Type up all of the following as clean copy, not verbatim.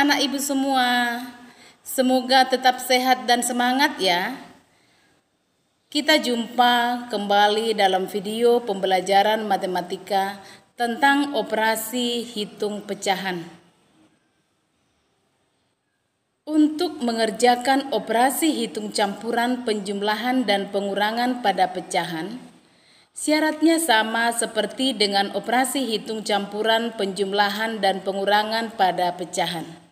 anak ibu semua, semoga tetap sehat dan semangat ya. Kita jumpa kembali dalam video pembelajaran matematika tentang operasi hitung pecahan. Untuk mengerjakan operasi hitung campuran penjumlahan dan pengurangan pada pecahan, syaratnya sama seperti dengan operasi hitung campuran penjumlahan dan pengurangan pada pecahan.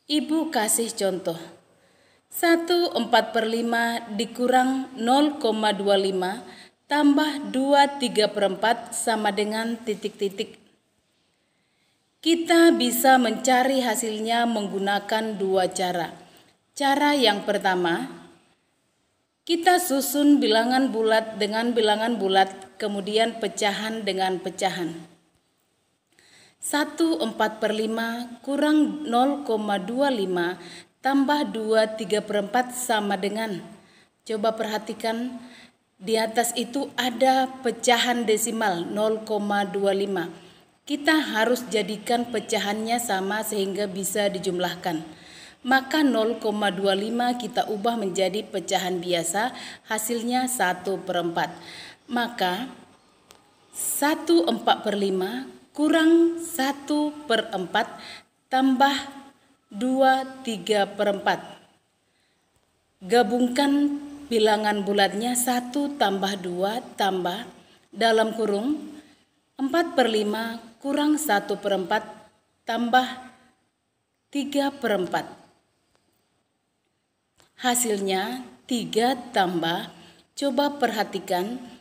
Ibu kasih contoh. 1/4/5 dikurang 0,25 tambah 2/3/4 sama dengan titik-titik. Kita bisa mencari hasilnya menggunakan dua cara. Cara yang pertama, kita susun bilangan bulat dengan bilangan bulat, kemudian pecahan dengan pecahan. 1/4/5 kurang 0,25 tambah 2/3/4 sama dengan. Coba perhatikan, di atas itu ada pecahan desimal 0,25. Kita harus jadikan pecahannya sama sehingga bisa dijumlahkan. Maka 0,25 kita ubah menjadi pecahan biasa, hasilnya 1/4. Maka 1/4/5 kurang 1/4 tambah 2/3/4. Gabungkan bilangan bulatnya 1 tambah 2 tambah dalam kurung 4/5 kurang 1/4 tambah 3/4. Hasilnya 3 tambah, coba perhatikan,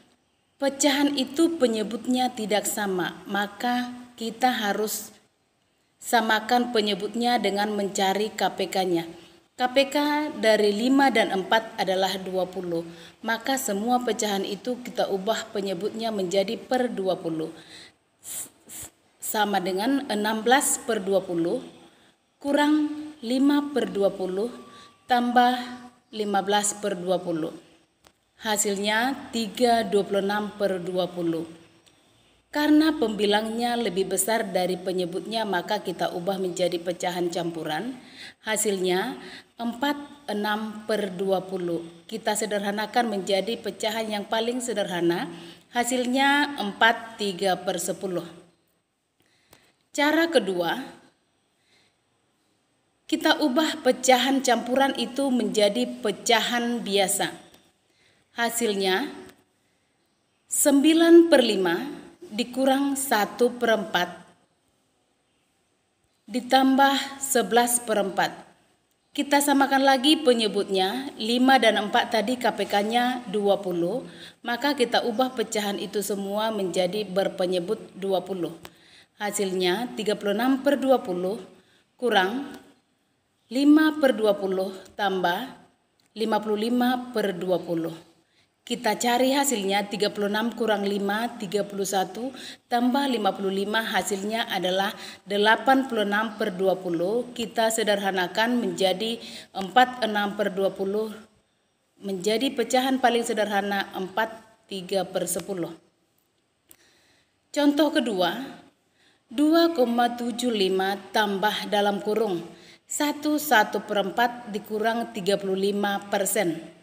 pecahan itu penyebutnya tidak sama, maka kita harus samakan penyebutnya dengan mencari KPK-nya. KPK dari 5 dan 4 adalah 20, maka semua pecahan itu kita ubah penyebutnya menjadi per 20. Sama dengan 16/20 kurang 5/20 tambah 15/20. Hasilnya 3/26/20. Karena pembilangnya lebih besar dari penyebutnya, maka kita ubah menjadi pecahan campuran. Hasilnya 46/20. Kita sederhanakan menjadi pecahan yang paling sederhana. Hasilnya 4/3/10. Cara kedua, kita ubah pecahan campuran itu menjadi pecahan biasa. Hasilnya 9/5 dikurang 1/4 ditambah 11/4. Kita samakan lagi penyebutnya, 5 dan 4 tadi KPK-nya 20, maka kita ubah pecahan itu semua menjadi berpenyebut 20. Hasilnya 36/20 kurang 5/20 tambah 55/20. Kita cari hasilnya 36 kurang 5, 31 tambah 55, hasilnya adalah 86/20. Kita sederhanakan menjadi 46/20, menjadi pecahan paling sederhana 4/3/10. Contoh kedua, 2,75 tambah dalam kurung 1/4 dikurang 35%.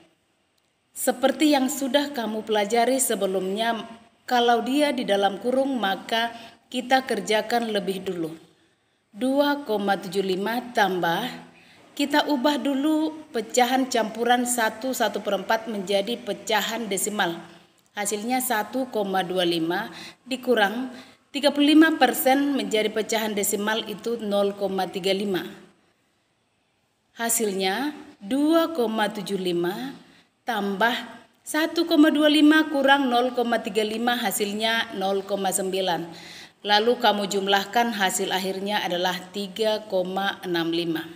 Seperti yang sudah kamu pelajari sebelumnya, kalau dia di dalam kurung maka kita kerjakan lebih dulu. 2,75 tambah, kita ubah dulu pecahan campuran 1/4 menjadi pecahan desimal. Hasilnya 1,25 dikurang 35% menjadi pecahan desimal itu 0,35. Hasilnya 2,75 tambah 1,25 kurang 0,35, hasilnya 0,9. Lalu kamu jumlahkan, hasil akhirnya adalah 3,65.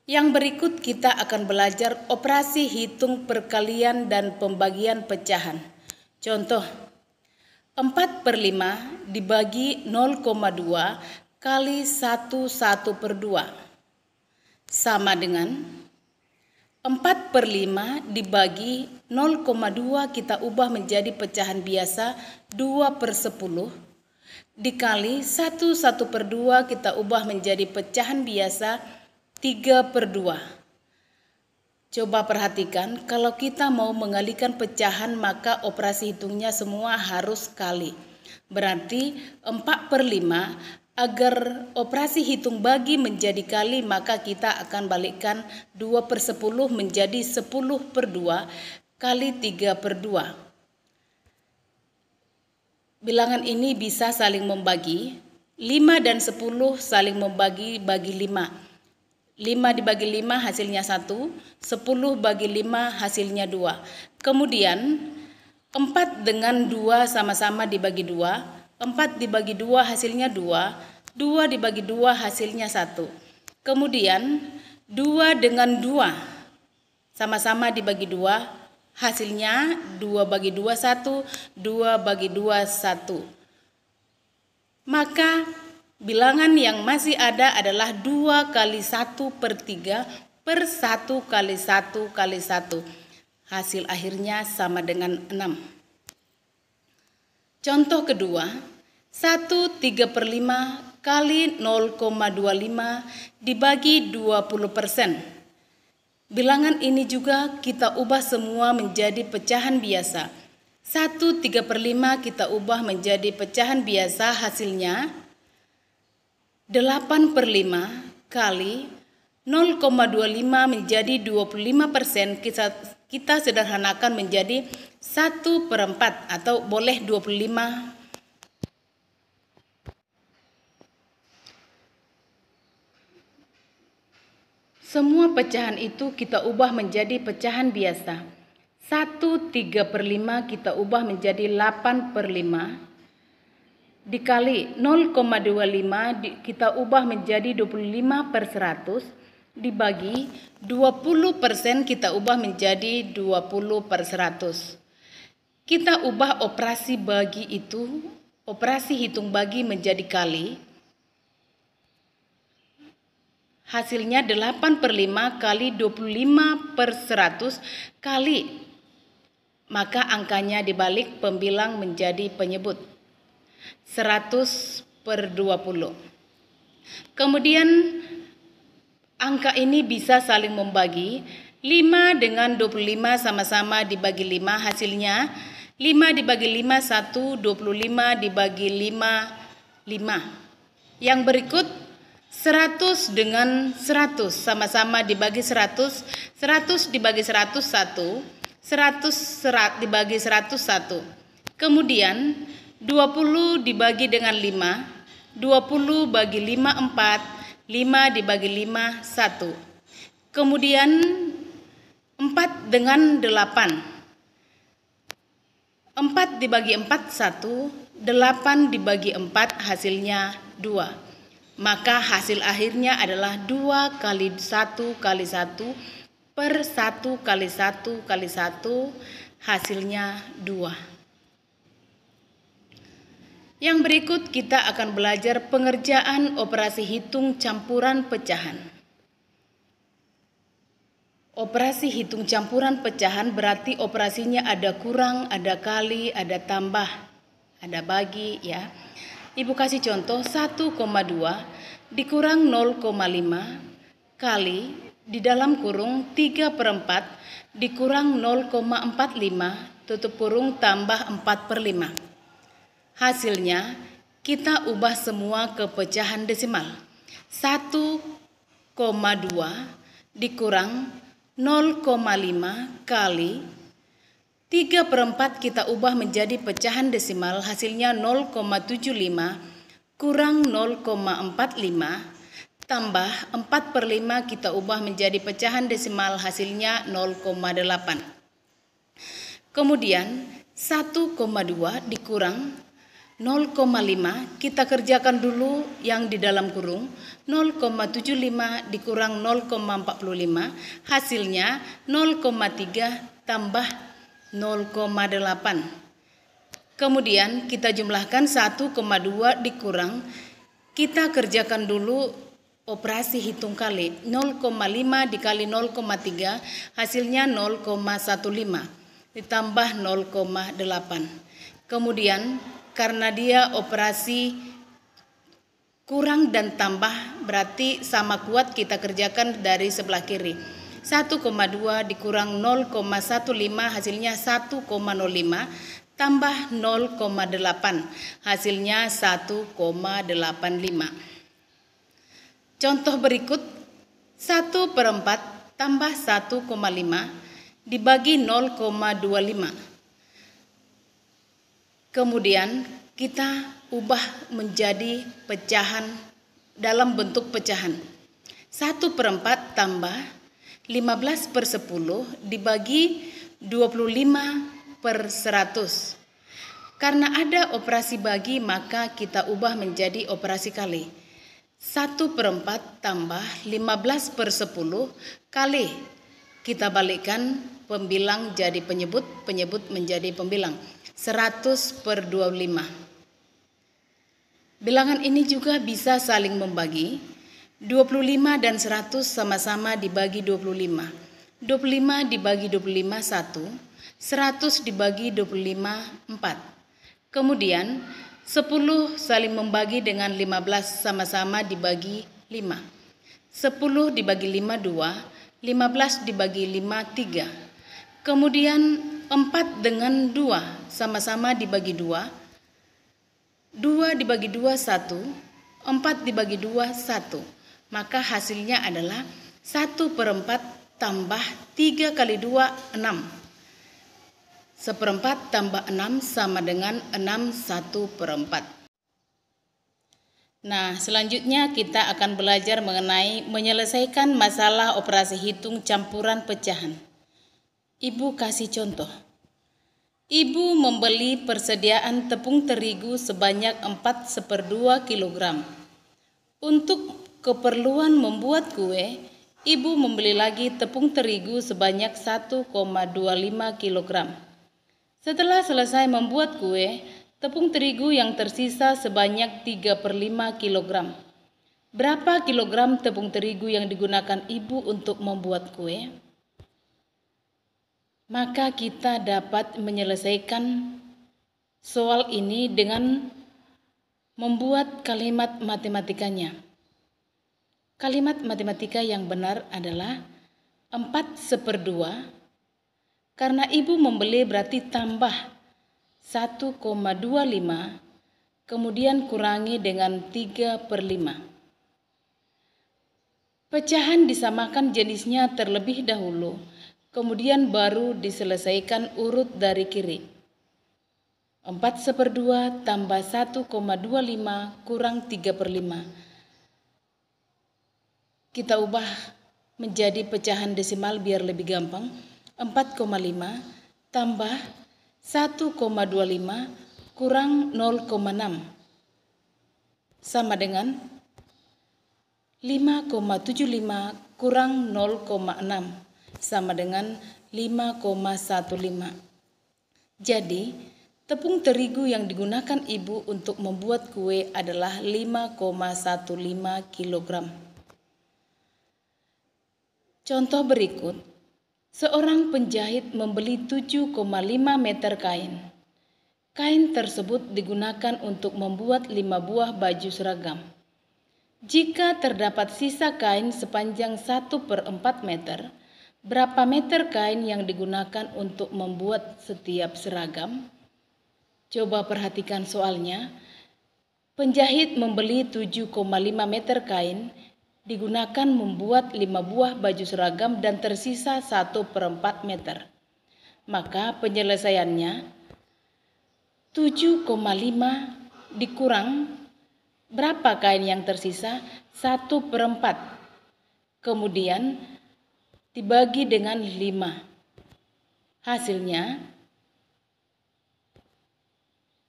Yang berikut kita akan belajar operasi hitung perkalian dan pembagian pecahan. Contoh, 4/5 dibagi 0,2 kali 1/2 sama dengan 4/5 dibagi 0,2 kita ubah menjadi pecahan biasa 2/10 dikali 1/2 kita ubah menjadi pecahan biasa 3/2. Coba perhatikan, kalau kita mau mengalikan pecahan maka operasi hitungnya semua harus kali. Berarti 4/5. Agar operasi hitung bagi menjadi kali maka kita akan balikkan 2/10 menjadi 10/2 kali 3/2. Bilangan ini bisa saling membagi. 5 dan 10 saling membagi bagi 5. 5 dibagi 5 hasilnya 1, 10 bagi 5 hasilnya 2. Kemudian 4 dengan 2 sama-sama dibagi 2. 4 dibagi 2 hasilnya 2, 2 dibagi 2 hasilnya 1. Kemudian 2 dengan 2 sama-sama dibagi 2, hasilnya 2 bagi 2 1, 2 bagi 2 1. Maka bilangan yang masih ada adalah 2 kali 1/3 per 1 kali 1 kali 1. Hasil akhirnya sama dengan 6. Contoh kedua, 1/3/5 kali 0,25 dibagi 20%. Bilangan ini juga kita ubah semua menjadi pecahan biasa. 1/3/5 kita ubah menjadi pecahan biasa, hasilnya 8/5 kali 0,25 menjadi 25%, kita sederhanakan menjadi 1/4 atau boleh 25. Semua pecahan itu kita ubah menjadi pecahan biasa. 1/3/5 kita ubah menjadi 8/5 dikali 0,25 kita ubah menjadi 25/100 dibagi 20% kita ubah menjadi 20/100. Kita ubah operasi bagi itu, operasi hitung bagi menjadi kali. Hasilnya 8/5 kali 25/100 kali. Maka angkanya dibalik pembilang menjadi penyebut. 100/20. Kemudian angka ini bisa saling membagi. 5 dengan 25 sama-sama dibagi 5, hasilnya 5 dibagi 5 1, 25 dibagi 5 5. Yang berikut 100 dengan 100 sama-sama dibagi 100, 100 dibagi 100 1, 100 dibagi 100 1. Kemudian 20 dibagi dengan 5, 20 bagi 5 4, 5 dibagi 5 1. Kemudian 4 dengan 8, 4 dibagi 4 1, 8 dibagi 4 hasilnya 2. Maka hasil akhirnya adalah 2 kali 1 kali 1 per 1 kali 1 kali 1, hasilnya 2. Yang berikut kita akan belajar pengerjaan operasi hitung campuran pecahan. Operasi hitung campuran pecahan berarti operasinya ada kurang, ada kali, ada tambah, ada bagi ya. Ibu kasih contoh 1,2 dikurang 0,5 kali di dalam kurung 3/4 dikurang 0,45 tutup kurung tambah 4/5. Hasilnya kita ubah semua ke pecahan desimal. 1,2 dikurang 0,5 kali 3/4 kita ubah menjadi pecahan desimal, hasilnya 0,75 kurang 0,45 tambah 4/5 kita ubah menjadi pecahan desimal, hasilnya 0,8. Kemudian 1,2 dikurang 0,5 kita kerjakan dulu yang di dalam kurung. 0,75 dikurang 0,45 hasilnya 0,3 tambah 0,8. Kemudian kita jumlahkan 1,2 dikurang, kita kerjakan dulu operasi hitung kali. 0,5 dikali 0,3 hasilnya 0,15 ditambah 0,8. Kemudian karena dia operasi kurang dan tambah, berarti sama kuat kita kerjakan dari sebelah kiri. 1,2 dikurang 0,15 hasilnya 1,05 tambah 0,8 hasilnya 1,85. Contoh berikut, 1/4 tambah 1,5 dibagi 0,25. Kemudian kita ubah menjadi pecahan dalam bentuk pecahan. 1/4 tambah 15/10 dibagi 25/100. Karena ada operasi bagi, maka kita ubah menjadi operasi kali. 1/4 tambah 15/10 kali. Kita balikkan pembilang jadi penyebut, penyebut menjadi pembilang. 100/25. Bilangan ini juga bisa saling membagi. 25 dan 100 sama-sama dibagi 25. 25 dibagi 25 1, 100 dibagi 25 4. Kemudian 10 saling membagi dengan 15 sama-sama dibagi 5. 10 dibagi 5 2, 15 dibagi 5 3. Kemudian 4 dengan 2 sama-sama dibagi 2. 2 dibagi 2 1, 4 dibagi 2 1. Maka hasilnya adalah 1/4 tambah 3 kali 2 6. 1/4 tambah 6 sama dengan 6 1/4. Nah, selanjutnya kita akan belajar mengenai menyelesaikan masalah operasi hitung campuran pecahan. Ibu kasih contoh. Ibu membeli persediaan tepung terigu sebanyak 4/2 kg. Untuk keperluan membuat kue, ibu membeli lagi tepung terigu sebanyak 1,25 kg. Setelah selesai membuat kue, tepung terigu yang tersisa sebanyak 3/5 kg. Berapa kilogram tepung terigu yang digunakan ibu untuk membuat kue? Maka kita dapat menyelesaikan soal ini dengan membuat kalimat matematikanya. Kalimat matematika yang benar adalah 4/2. Karena ibu membeli berarti tambah 1,25, kemudian kurangi dengan 3/5. Pecahan disamakan jenisnya terlebih dahulu, kemudian baru diselesaikan urut dari kiri. 4/2 tambah 1,25 kurang 3/5. Kita ubah menjadi pecahan desimal biar lebih gampang. 4,5 tambah 1,25 kurang 0,6 sama dengan 5,75 kurang 0,6 sama dengan 5,15. Jadi, tepung terigu yang digunakan ibu untuk membuat kue adalah 5,15 kg. Contoh berikut. Seorang penjahit membeli 7,5 meter kain. Kain tersebut digunakan untuk membuat 5 buah baju seragam. Jika terdapat sisa kain sepanjang 1/4 meter, berapa meter kain yang digunakan untuk membuat setiap seragam? Coba perhatikan soalnya. Penjahit membeli 7,5 meter kain, digunakan membuat 5 buah baju seragam dan tersisa 1/4 meter. Maka penyelesaiannya 7,5 dikurang berapa kain yang tersisa? 1/4. Kemudian dibagi dengan 5. Hasilnya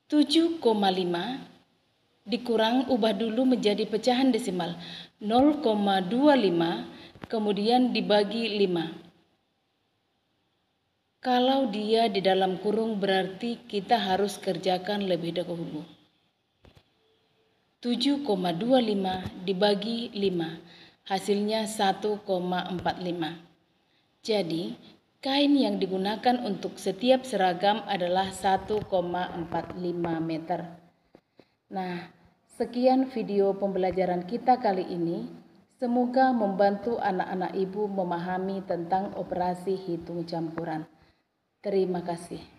7,5 dikurang, ubah dulu menjadi pecahan desimal 0,25 kemudian dibagi 5. Kalau dia di dalam kurung berarti kita harus kerjakan lebih dahulu. 7,25 dibagi 5 hasilnya 1,45. Jadi Kain yang digunakan untuk setiap seragam adalah 1,45 meter. Nah, sekian video pembelajaran kita kali ini. Semoga membantu anak-anak ibu memahami tentang operasi hitung campuran. Terima kasih.